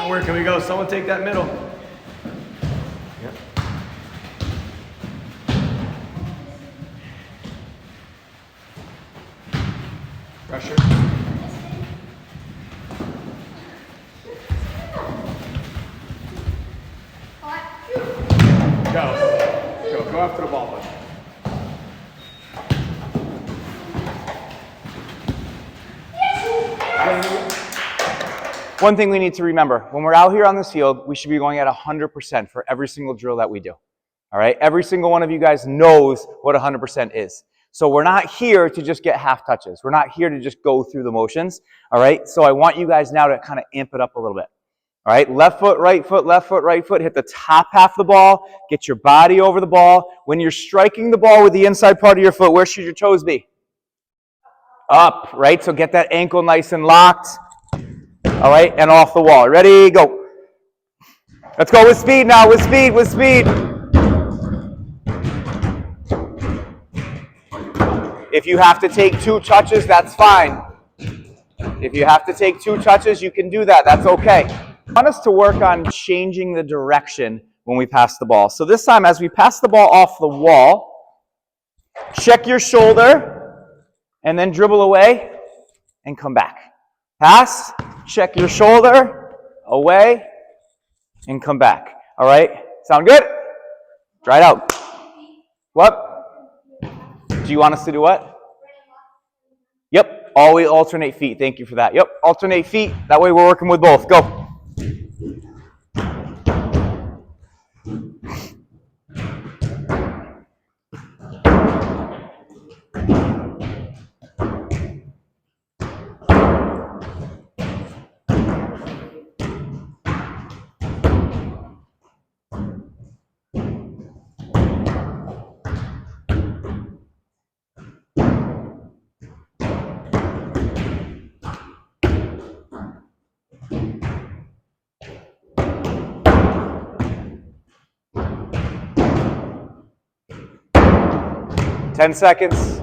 Now where can we go? Someone take that middle. Yep. Pressure. Go after the ball, bud. One thing we need to remember, when we're out here on this field, we should be going at 100% for every single drill that we do. All right? Every single one of you guys knows what 100% is. So we're not here to just get half touches. We're not here to just go through the motions. All right? So I want you guys now to kind of amp it up a little bit. All right? Left foot, right foot, left foot, right foot. Hit the top half of the ball. Get your body over the ball. When you're striking the ball with the inside part of your foot, where should your toes be? Up, right? So get that ankle nice and locked. All right, and off the wall. Ready, go. Let's go with speed now, with speed, with speed. If you have to take 2 touches, that's fine. If you have to take 2 touches, you can do that. That's okay. I want us to work on changing the direction when we pass the ball. So this time, as we pass the ball off the wall, check your shoulder, and then dribble away and come back. Pass. Check your shoulder, away, and come back. All right? Sound good? Try it out. What? Do you want us to do what? Yep. Always alternate feet. Thank you for that. Yep. Alternate feet. That way we're working with both. Go. 10 seconds.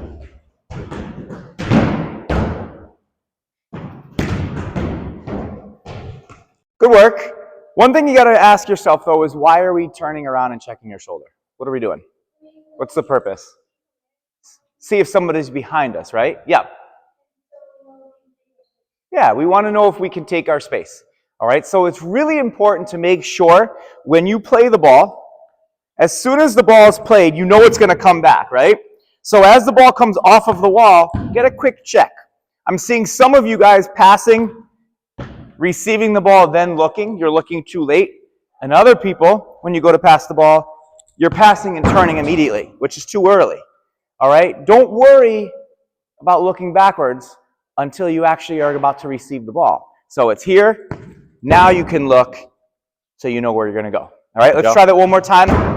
Good work. One thing you got to ask yourself, though, is why are we turning around and checking your shoulder? What are we doing? What's the purpose? See if somebody's behind us, right? Yeah. Yeah, we want to know if we can take our space. All right, so it's really important to make sure when you play the ball, as soon as the ball is played, you know it's going to come back, right? So as the ball comes off of the wall, get a quick check. I'm seeing some of you guys passing, receiving the ball, then looking. You're looking too late. And other people, when you go to pass the ball, you're passing and turning immediately, which is too early. All right? Don't worry about looking backwards until you actually are about to receive the ball. So it's here. Now you can look so you know where you're going to go. All right? Let's try that one more time.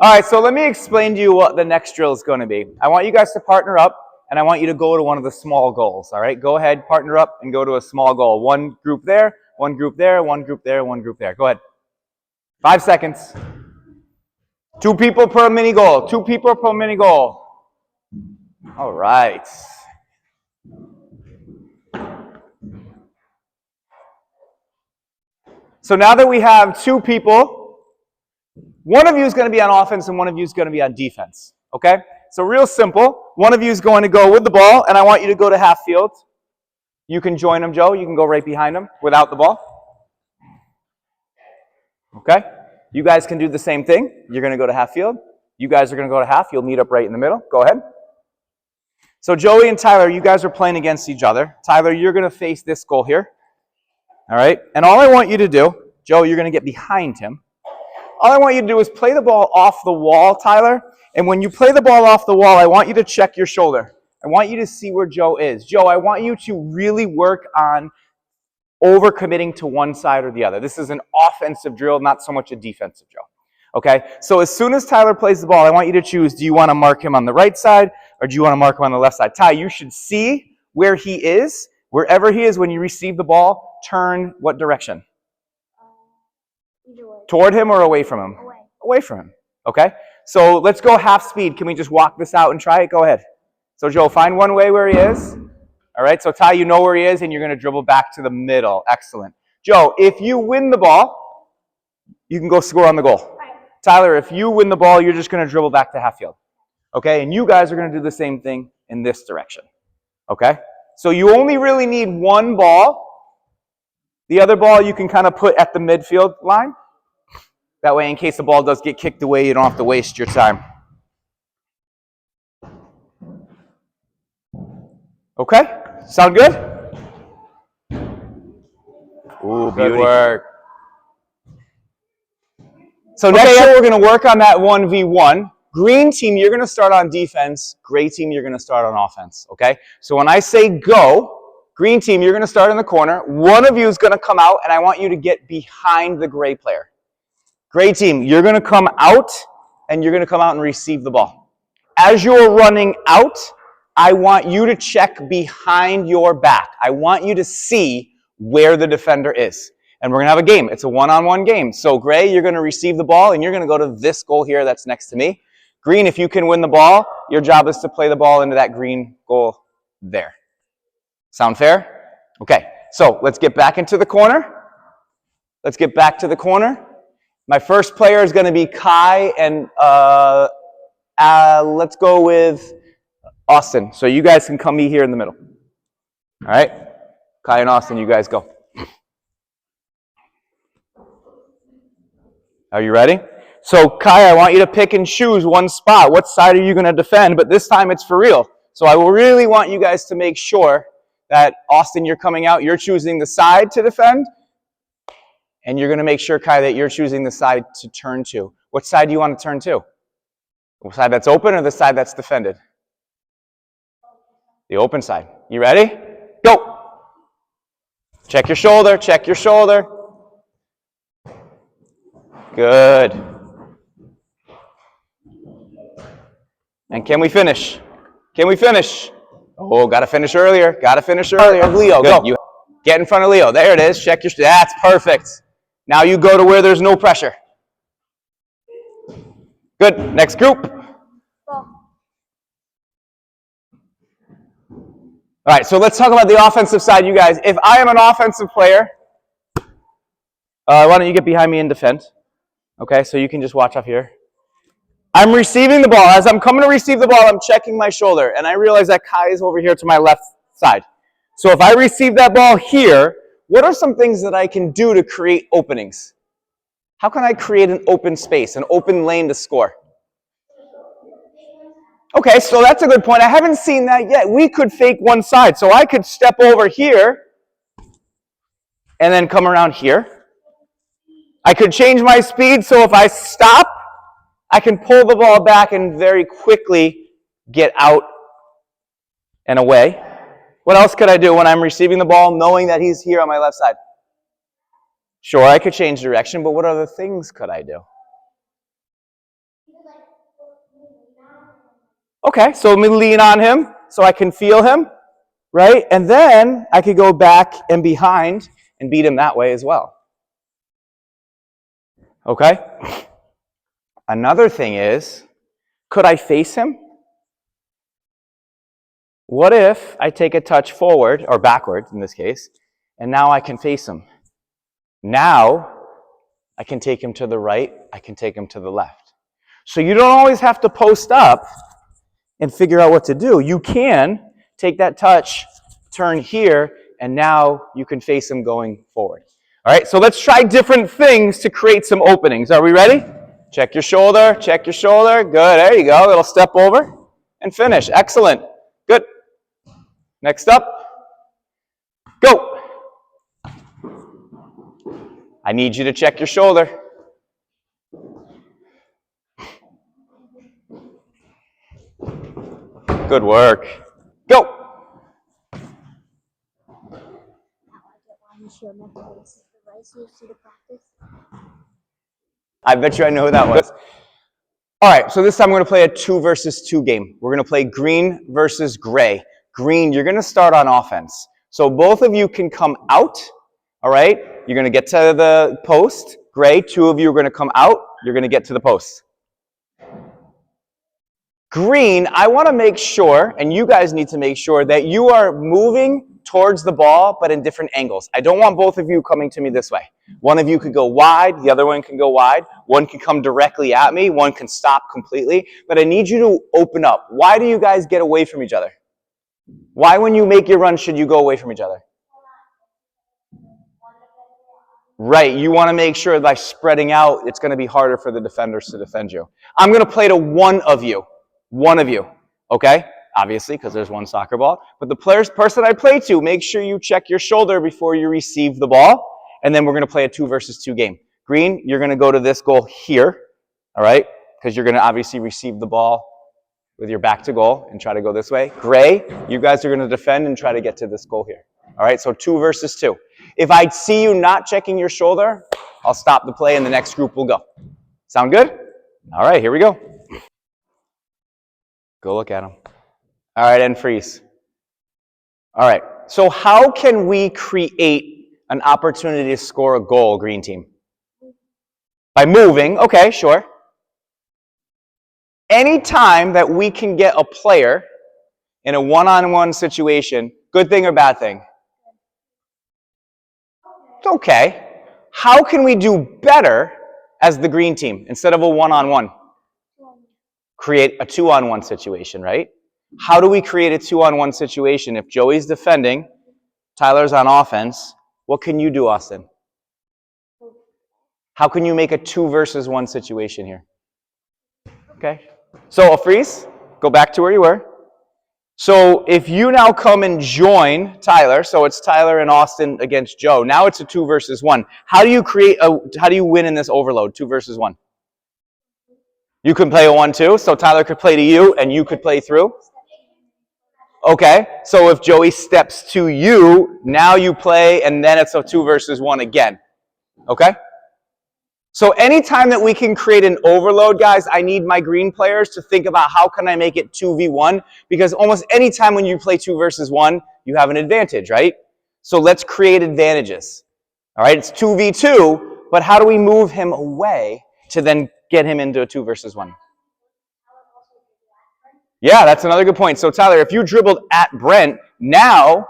All right, so let me explain to you what the next drill is going to be. I want you guys to partner up, and I want you to go to one of the small goals, all right? Go ahead, partner up, and go to a small goal. One group there, one group there, one group there, one group there. Go ahead. 5 seconds. 2 people per mini goal. 2 people per mini goal. All right. So now that we have 2 people, one of you is going to be on offense and one of you is going to be on defense, okay? So real simple. One of you is going to go with the ball, and I want you to go to half field. You can join him, Joe. You can go right behind him without the ball. Okay? You guys can do the same thing. You're going to go to half field. You guys are going to go to half. You'll meet up right in the middle. Go ahead. So Joey and Tyler, you guys are playing against each other. Tyler, you're going to face this goal here. All right? And all I want you to do, Joe, you're going to get behind him. All I want you to do is play the ball off the wall, Tyler. And when you play the ball off the wall, I want you to check your shoulder. I want you to see where Joe is. Joe, I want you to really work on overcommitting to one side or the other. This is an offensive drill, not so much a defensive drill. Okay, so as soon as Tyler plays the ball, I want you to choose, do you want to mark him on the right side or do you want to mark him on the left side? Ty, you should see where he is. Wherever he is when you receive the ball, turn what direction? Toward him or away from him? Away. Away from him. Okay, so let's go half speed. Can we just walk this out and try it? Go ahead. So Joe, find one way where he is. All right, so Ty, you know where he is and you're going to dribble back to the middle. Excellent. Joe, if you win the ball, you can go score on the goal. Tyler, if you win the ball, you're just going to dribble back to half field. Okay, and you guys are going to do the same thing in this direction. Okay, so you only really need one ball. The other ball you can kind of put at the midfield line. That way, in case the ball does get kicked away, you don't have to waste your time. Okay, sound good? Ooh, good work. So next year we're going to work on that 1v1. Green team, you're going to start on defense. Gray team, you're going to start on offense. Okay? So when I say go, green team, you're going to start in the corner. One of you is going to come out, and I want you to get behind the gray player. Gray team, you're going to come out, and you're going to come out and receive the ball. As you're running out, I want you to check behind your back. I want you to see where the defender is. And we're going to have a game. It's a one-on-one game. So, Gray, you're going to receive the ball, and you're going to go to this goal here that's next to me. Green, if you can win the ball, your job is to play the ball into that green goal there. Sound fair? Okay, so let's get back into the corner. Let's get back to the corner. My first player is going to be Kai, and let's go with Austin. So you guys can come meet here in the middle. All right? Kai and Austin, you guys go. Are you ready? So, Kai, I want you to pick and choose one spot. What side are you going to defend? But this time it's for real. So I will really want you guys to make sure that, Austin, you're coming out. You're choosing the side to defend. And you're going to make sure, Kai, that you're choosing the side to turn to. What side do you want to turn to? The side that's open or the side that's defended? The open side. You ready? Go! Check your shoulder. Check your shoulder. Good. And can we finish? Can we finish? Oh, got to finish earlier. Got to finish earlier. Leo, go. You get in front of Leo. There it is. Check your... That's perfect. Now you go to where there's no pressure. Good. Next group. All right, so let's talk about the offensive side, you guys. If I am an offensive player, why don't you get behind me and defend? Okay, so you can just watch off here. I'm receiving the ball. As I'm coming to receive the ball, I'm checking my shoulder, and I realize that Kai is over here to my left side. So if I receive that ball here, what are some things that I can do to create openings? How can I create an open space, an open lane to score? Okay, so that's a good point. I haven't seen that yet. We could fake one side. So I could step over here and then come around here. I could change my speed, so if I stop, I can pull the ball back and very quickly get out and away. What else could I do when I'm receiving the ball, knowing that he's here on my left side? Sure, I could change direction, but what other things could I do? Okay, so let me lean on him so I can feel him, right? And then I could go back and behind and beat him that way as well. Okay? Another thing is, could I face him? What if I take a touch forward, or backward in this case, and now I can face him? Now, I can take him to the right, I can take him to the left. So you don't always have to post up and figure out what to do. You can take that touch, turn here, and now you can face him going forward. All right, so let's try different things to create some openings. Are we ready? Check your shoulder, check your shoulder. Good, there you go. Little step over and finish. Excellent. Good. Next up. Go. I need you to check your shoulder. Good work. Go. I bet you I know who that was. All right, so this time we're going to play a 2 versus 2 game. We're going to play green versus gray. Green, you're going to start on offense. So both of you can come out, all right? You're going to get to the post. Gray, 2 of you are going to come out. You're going to get to the post. Green, I want to make sure, and you guys need to make sure, that you are moving towards the ball, but in different angles. I don't want both of you coming to me this way. One of you could go wide, the other one can go wide. One can come directly at me, one can stop completely. But I need you to open up. Why do you guys get away from each other? Why, when you make your run, should you go away from each other? Right, you want to make sure by spreading out, it's going to be harder for the defenders to defend you. I'm going to play to one of you. One of you, okay? Obviously, because there's one soccer ball. But the person I play to, make sure you check your shoulder before you receive the ball. And then we're going to play a 2 versus 2 game. Green, you're going to go to this goal here, all right? Because you're going to obviously receive the ball with your back to goal and try to go this way. Gray, you guys are going to defend and try to get to this goal here. All right, so 2 versus 2. If I see you not checking your shoulder, I'll stop the play and the next group will go. Sound good? All right, here we go. Go look at them. All right, and freeze. All right, so how can we create an opportunity to score a goal, green team? By moving, okay, sure. Anytime that we can get a player in a one-on-one situation, good thing or bad thing? It's okay. How can we do better as the green team instead of a one-on-one? Create a 2-on-1 situation, right? How do we create a 2-on-1 situation? If Joey's defending, Tyler's on offense, what can you do, Austin? How can you make a 2 versus 1 situation here? Okay. So a freeze, go back to where you were. So if you now come and join Tyler, so it's Tyler and Austin against Joe, now it's a 2 versus 1. How do you win in this overload, 2 versus 1? You can play a 1-2, so Tyler could play to you and you could play through. Okay, so if Joey steps to you, now you play and then it's a 2 versus 1 again. Okay? So anytime that we can create an overload, guys, I need my green players to think about how can I make it 2v1, because almost any time when you play 2 versus 1, you have an advantage, right? So let's create advantages. All right, it's 2v2, but how do we move him away to then get him into a 2 versus 1? Yeah, that's another good point. So Tyler, if you dribbled at Brent, now,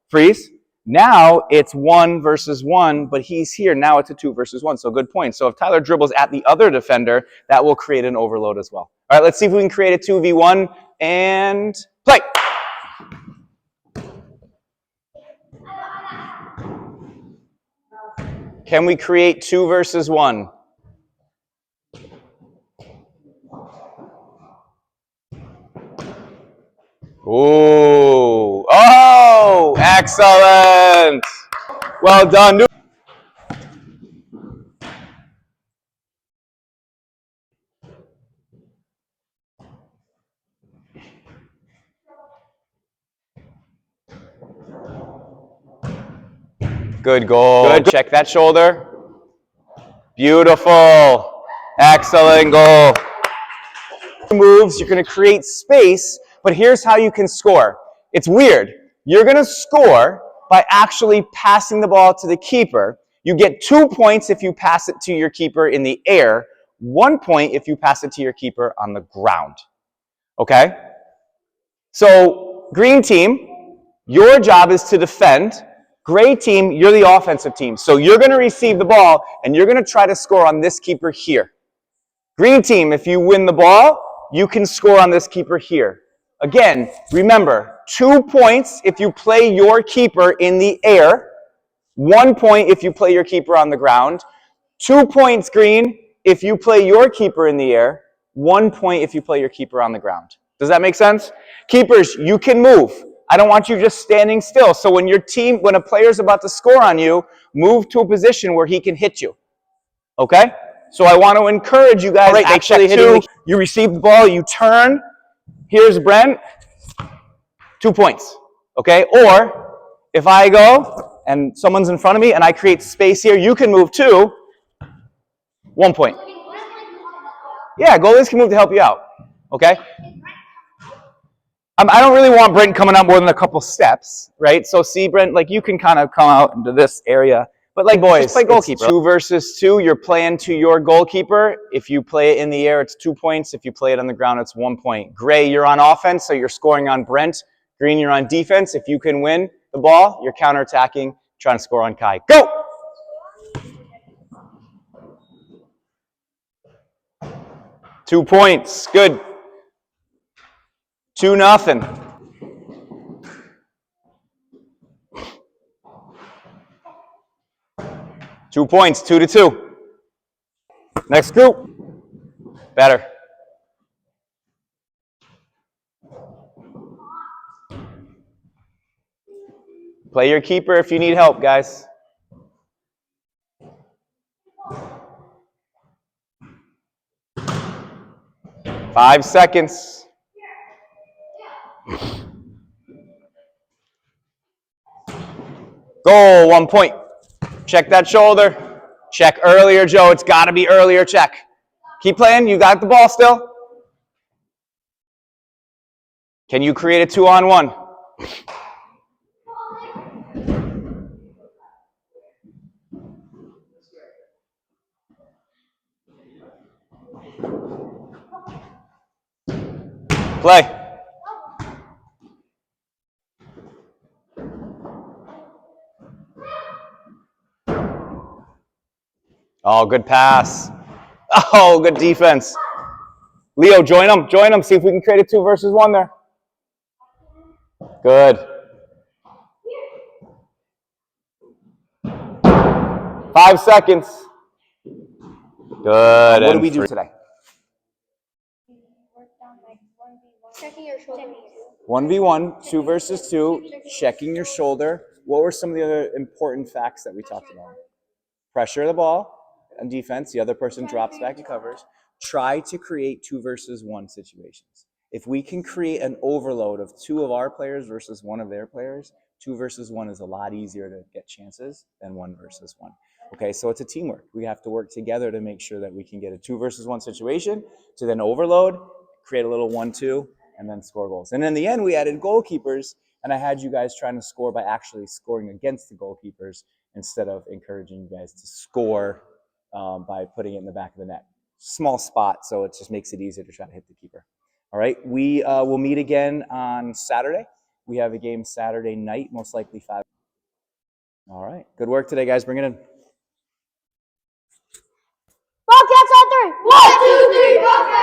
freeze, now it's 1 versus 1, but he's here. Now it's a 2 versus 1. So good point. So if Tyler dribbles at the other defender, that will create an overload as well. All right, let's see if we can create a 2v1 and play. Can we create 2 versus 1? Ooh. Oh, excellent. Well done. Good goal. Good. Check that shoulder. Beautiful. Excellent goal. Moves, you're going to create space, but here's how you can score. It's weird. You're going to score by actually passing the ball to the keeper. You get 2 points if you pass it to your keeper in the air, 1 point if you pass it to your keeper on the ground. Okay? So, green team, your job is to defend. Gray team, you're the offensive team. So you're going to receive the ball, and you're going to try to score on this keeper here. Green team, if you win the ball, you can score on this keeper here. Again, remember, 2 points if you play your keeper in the air, 1 point if you play your keeper on the ground, 2 points, green, if you play your keeper in the air, 1 point if you play your keeper on the ground. Does that make sense? Keepers, you can move. I don't want you just standing still. So when a player's about to score on you, move to a position where he can hit you. Okay? So I want to encourage you guys, actually hitting you receive the ball, you turn, here's Brent, 2 points, okay? Or if I go and someone's in front of me and I create space here, you can move too, 1 point. Yeah, goalies can move to help you out. Okay? I don't really want Brent coming out more than a couple steps, right? So see, Brent, like you can kind of come out into this area. But like, boys, just play goalkeeper. It's 2 versus 2. You're playing to your goalkeeper. If you play it in the air, it's 2 points. If you play it on the ground, it's 1 point. Gray, you're on offense, so you're scoring on Brent. Green, you're on defense. If you can win the ball, you're counterattacking, trying to score on Kai. Go! Two points. Good. 2-0. Two points, 2-2. Next group. Better. Play your keeper if you need help, guys. 5 seconds. Goal, 1 point. Check that shoulder. Check earlier, Joe. It's got to be earlier. Check. Keep playing. You got the ball still. Can you create a 2-on-1? Play. Oh, good pass. Oh, good defense. Leo, join them. Join them. See if we can create a 2 versus 1 there. Good. 5 seconds. Good. What do we do today? Checking your shoulder. 1v1, 2 versus 2, checking your shoulder. What were some of the other important facts that we talked about? Pressure the ball on defense. The other person drops back and covers. Try to create 2 versus 1 situations. If we can create an overload of 2 of our players versus 1 of their players, 2 versus 1 is a lot easier to get chances than 1 versus 1. Okay, so it's a teamwork. We have to work together to make sure that we can get a 2 versus 1 situation to then overload, create a little 1-2, and then score goals. And in the end, we added goalkeepers, and I had you guys trying to score by actually scoring against the goalkeepers instead of encouraging you guys to score by putting it in the back of the net. Small spot, so it just makes it easier to try to hit the keeper. All right, we will meet again on Saturday. We have a game Saturday night, most likely 5. All right, good work today, guys. Bring it in. Bobcats on 3. 1, 2, 3, Bobcats!